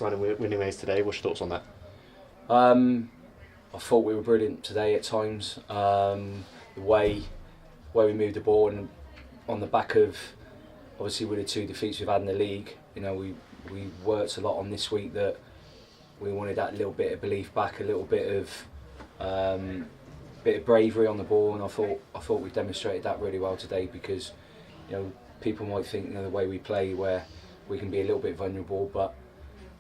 surrounding winning ways today. What's your thoughts on that? I thought we were brilliant today at times. The way we moved the ball, and on the back of obviously with the 2 defeats we've had in the league, we worked a lot on this week that we wanted that little bit of belief back, a little bit of bravery on the ball, and I thought we demonstrated that really well today, because people might think the way we play where we can be a little bit vulnerable, but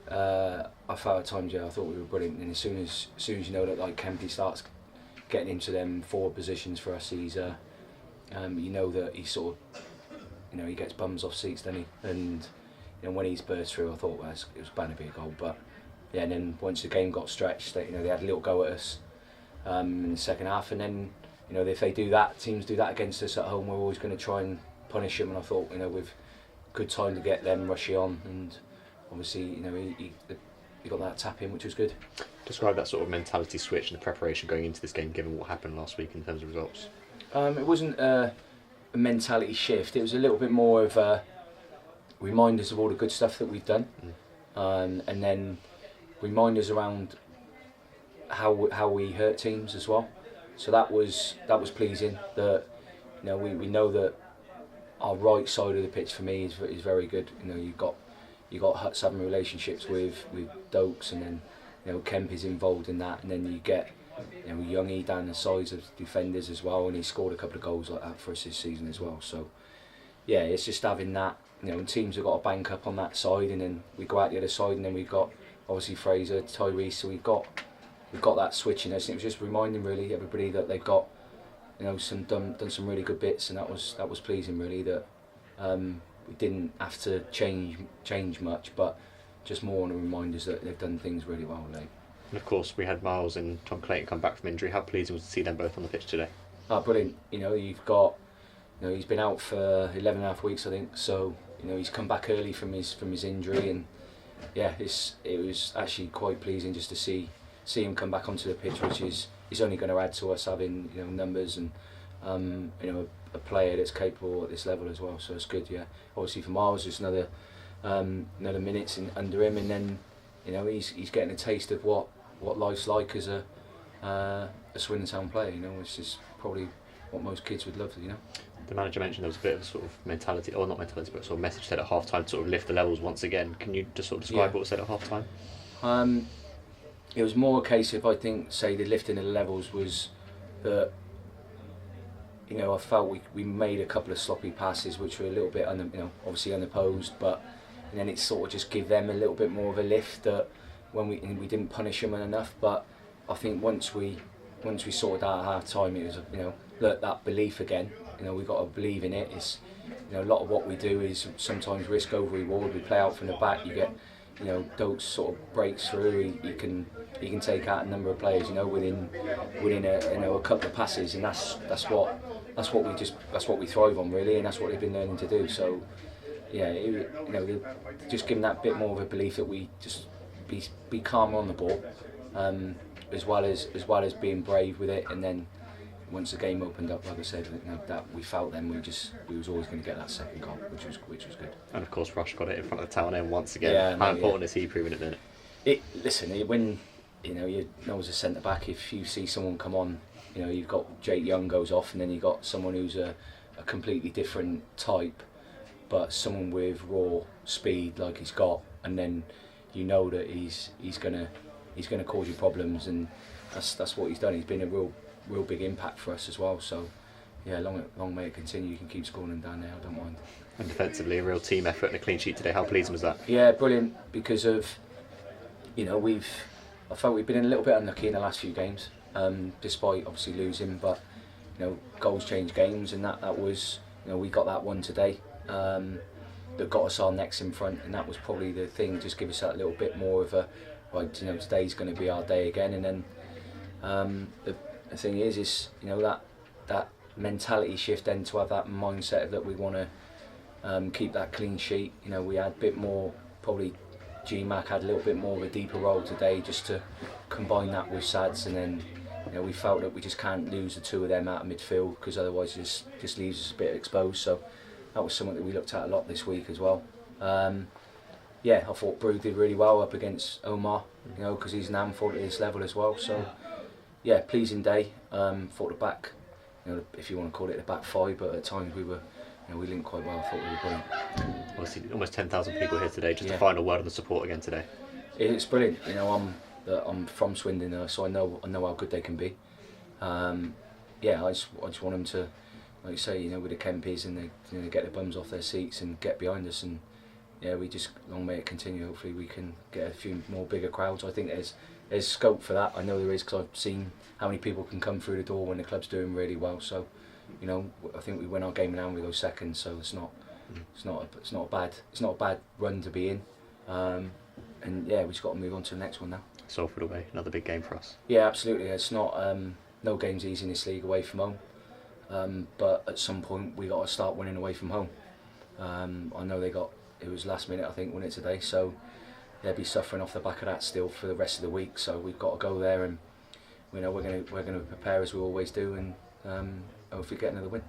I felt at times I thought we were brilliant, and as soon as you know that like Kempy starts getting into them forward positions for us, he's that he's sort of he gets bums off seats, doesn't he? And when he's burst through, I thought it was bound to be a goal, but yeah. And then once the game got stretched, they had a little go at us in the second half, and then if they do that, teams do that against us at home, we're always going to try and punish them. And I thought with good time to get them rushing on, and obviously he got that tap in, which was good. Describe that sort of mentality switch and the preparation going into this game, given what happened last week in terms of results. It wasn't a mentality shift. It was a little bit more of reminders of all the good stuff that we've done, and then reminders around how we hurt teams as well. So that was pleasing. That we know that our right side of the pitch for me is very good. You've got Huts having relationships with Dokes, and then Kemp is involved in that, and then you get Youngie down the sides of defenders as well, and he scored a couple of goals like that for us this season as well. So yeah, it's just having that. Teams have got to bank up on that side, and then we go out the other side, and then we've got obviously Fraser, Tyrese, so we've got that switch in us, and it was just reminding really everybody that they've got done some really good bits, and that was pleasing really, that we didn't have to change much, but just more on the reminders that they've done things really well today. And of course we had Miles and Tom Clayton come back from injury. How pleasing was to see them both on the pitch today? Brilliant. You've got he's been out for 11.5 weeks, I think, so he's come back early from his injury, and yeah, it was actually quite pleasing just to see him come back onto the pitch, which is only going to add to us having numbers and a player that's capable at this level as well. So it's good. Yeah, obviously for Miles, there's another minutes under him, and then he's getting a taste of what life's like as a Swindon Town player. Which is probably what most kids would love. The manager mentioned there was a bit of a sort of mentality, or not mentality, but sort of message said at half time to sort of lift the levels once again. Can you just sort of describe what was said at half time? It was more a case of, I think, say the lifting of the levels was that I felt we made a couple of sloppy passes which were a little bit obviously unopposed, but and then it sort of just give them a little bit more of a lift, that when we didn't punish them enough. But I think once we sorted out at half time, it was that belief again. We've got to believe in it. It's a lot of what we do is sometimes risk over reward. We play out from the back. You get Dokes sort of breaks through. He can take out a number of players within a couple of passes, and that's what we thrive on really, and that's what they've been learning to do. So yeah, just giving that bit more of a belief that we just be calmer on the ball, as well as being brave with it. And then once the game opened up, like I said, that we felt then we was always going to get that second goal, which was good. And of course, Rush got it in front of the town end once again. Yeah, how important is he proving it then? When you know as a centre back, if you see someone come on, you've got Jake Young goes off, and then you've got someone who's a completely different type, but someone with raw speed like he's got, and then that he's gonna cause you problems, and that's what he's done. He's been a real big impact for us as well. So yeah, long may it continue. You can keep scoring them down there, I don't mind. And defensively, a real team effort and a clean sheet today. How pleasing was that? Yeah, brilliant, because of I felt we've been a little bit unlucky in the last few games, despite obviously losing, but goals change games, and that was we got that one today that got us our necks in front, and that was probably the thing, just give us that little bit more of a right, today's going to be our day again. And then the thing is that mentality shift, then to have that mindset that we want to keep that clean sheet. We had a bit more, probably GMAC had a little bit more of a deeper role today, just to combine that with Sads, and then we felt that we just can't lose the two of them out of midfield, because otherwise it just leaves us a bit exposed. So that was something that we looked at a lot this week as well. yeah, I thought Brew did really well up against Omar, you know, because he's an handful at this level as well. So yeah, pleasing day. Thought the back, you know, if you want to call it the back five, but at times we were, you know, we linked quite well. I thought we were brilliant. Obviously, almost 10,000 people here today. Just a final word on the support again today. It's brilliant. You know, I'm from Swindon, so I know how good they can be. Yeah, I just want them to, like you say, you know, with the Kempies, and they, you know, get their bums off their seats and get behind us, and yeah, we just, long may it continue. Hopefully we can get a few more bigger crowds. I think there's scope for that. I know there is, because I've seen how many people can come through the door when the club's doing really well. So, you know, I think we win our game now and we go second. So it's not a bad run to be in. And yeah, we just got to move on to the next one now. Salford away, another big game for us. Yeah, absolutely. It's not no game's easy in this league away from home, but at some point we got to start winning away from home. I know it was last minute, I think, won it today, so they'll be suffering off the back of that still for the rest of the week. So we've got to go there, and you know, we're going to prepare as we always do, and hopefully get another win.